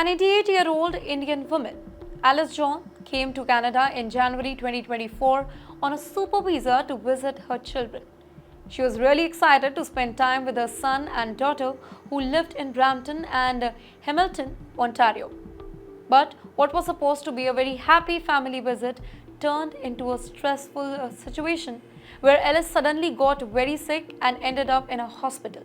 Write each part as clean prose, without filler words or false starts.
An 88-year-old Indian woman, Alice John, came to Canada in January 2024 on a super visa to visit her children. She was really excited to spend time with her son and daughter who lived in Brampton and Hamilton, Ontario. But what was supposed to be a very happy family visit turned into a stressful situation where Alice suddenly got very sick and ended up in a hospital.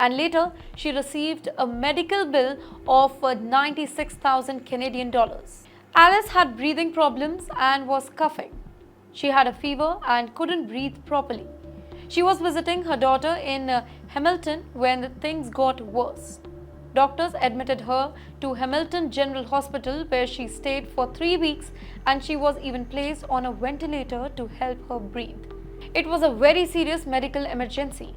And later, she received a medical bill of 96,000 Canadian dollars. Alice had breathing problems and was coughing. She had a fever and couldn't breathe properly. She was visiting her daughter in Hamilton when things got worse. Doctors admitted her to Hamilton General Hospital where she stayed for 3 weeks and she was even placed on a ventilator to help her breathe. It was a very serious medical emergency.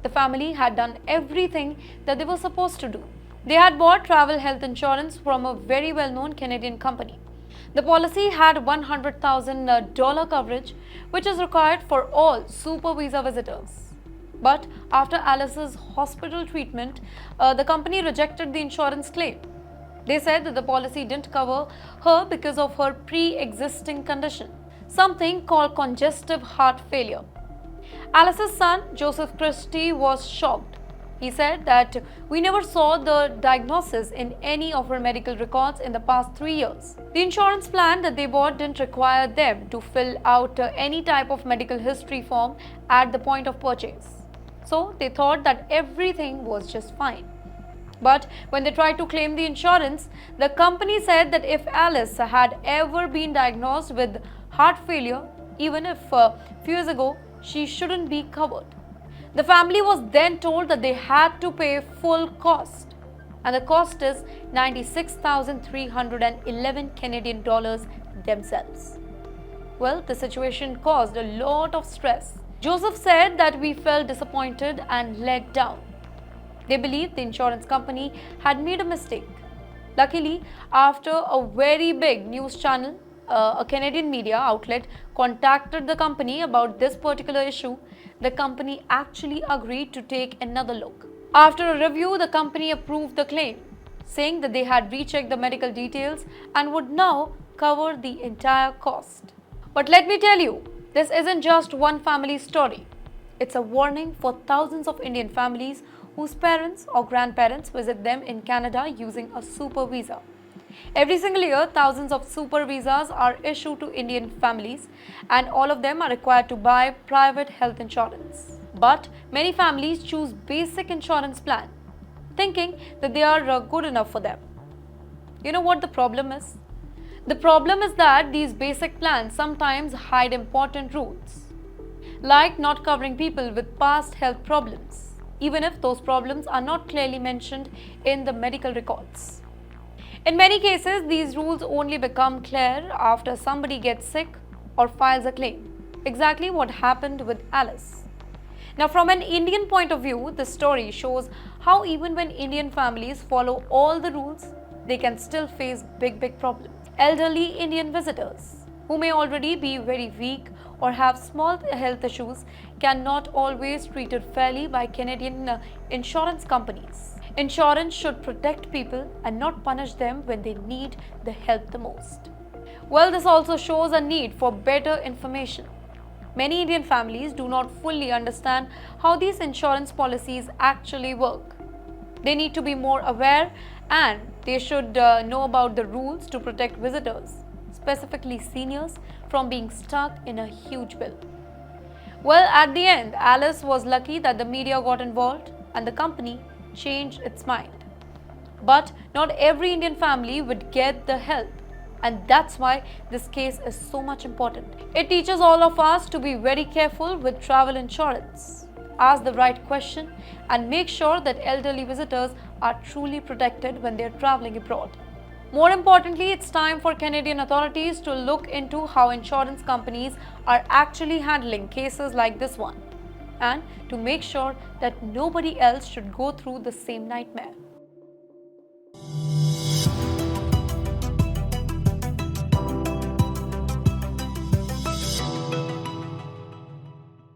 The family had done everything that they were supposed to do. They had bought travel health insurance from a very well-known Canadian company. The policy had $100,000 coverage, which is required for all super visa visitors. But after Alice's hospital treatment, the company rejected the insurance claim. They said that the policy didn't cover her because of her pre-existing condition, something called congestive heart failure. Alice's son, Joseph Christie, was shocked. He said that we never saw the diagnosis in any of her medical records in the past 3 years. The insurance plan that they bought didn't require them to fill out any type of medical history form at the point of purchase. So they thought that everything was just fine. But when they tried to claim the insurance, the company said that if Alice had ever been diagnosed with heart failure, even if few years ago, she shouldn't be covered. The family was then told that they had to pay full cost, and the cost is 96,311 Canadian dollars themselves. Well, the situation caused a lot of stress. Joseph said that we felt disappointed and let down. They believed the insurance company had made a mistake. Luckily, after a very big news channel, a Canadian media outlet contacted the company about this particular issue, the company actually agreed to take another look. After a review, the company approved the claim, saying that they had rechecked the medical details and would now cover the entire cost. But let me tell you, this isn't just one family's story. It's a warning for thousands of Indian families whose parents or grandparents visit them in Canada using a super visa. Every single year, thousands of super visas are issued to Indian families, and all of them are required to buy private health insurance. But many families choose basic insurance plan, thinking that they are good enough for them. You know what the problem is? The problem is that these basic plans sometimes hide important rules, like not covering people with past health problems, even if those problems are not clearly mentioned in the medical records. In many cases, these rules only become clear after somebody gets sick or files a claim. Exactly what happened with Alice. Now, from an Indian point of view, this story shows how even when Indian families follow all the rules, they can still face big problems. Elderly Indian visitors, who may already be very weak or have small health issues, cannot always be treated fairly by Canadian insurance companies. Insurance should protect people and not punish them when they need the help the most. Well, this also shows a need for better information. Many Indian families do not fully understand how these insurance policies actually work. They need to be more aware, and they should know about the rules to protect visitors, specifically seniors, from being stuck in a huge bill. Well, at the end, Alice was lucky that the media got involved and the company changed its mind. But not every Indian family would get the help, and that's why this case is so much important. It teaches all of us to be very careful with travel insurance. Ask the right question and make sure that elderly visitors are truly protected when they are traveling abroad. More importantly, it's time for Canadian authorities to look into how insurance companies are actually handling cases like this one, and to make sure that nobody else should go through the same nightmare.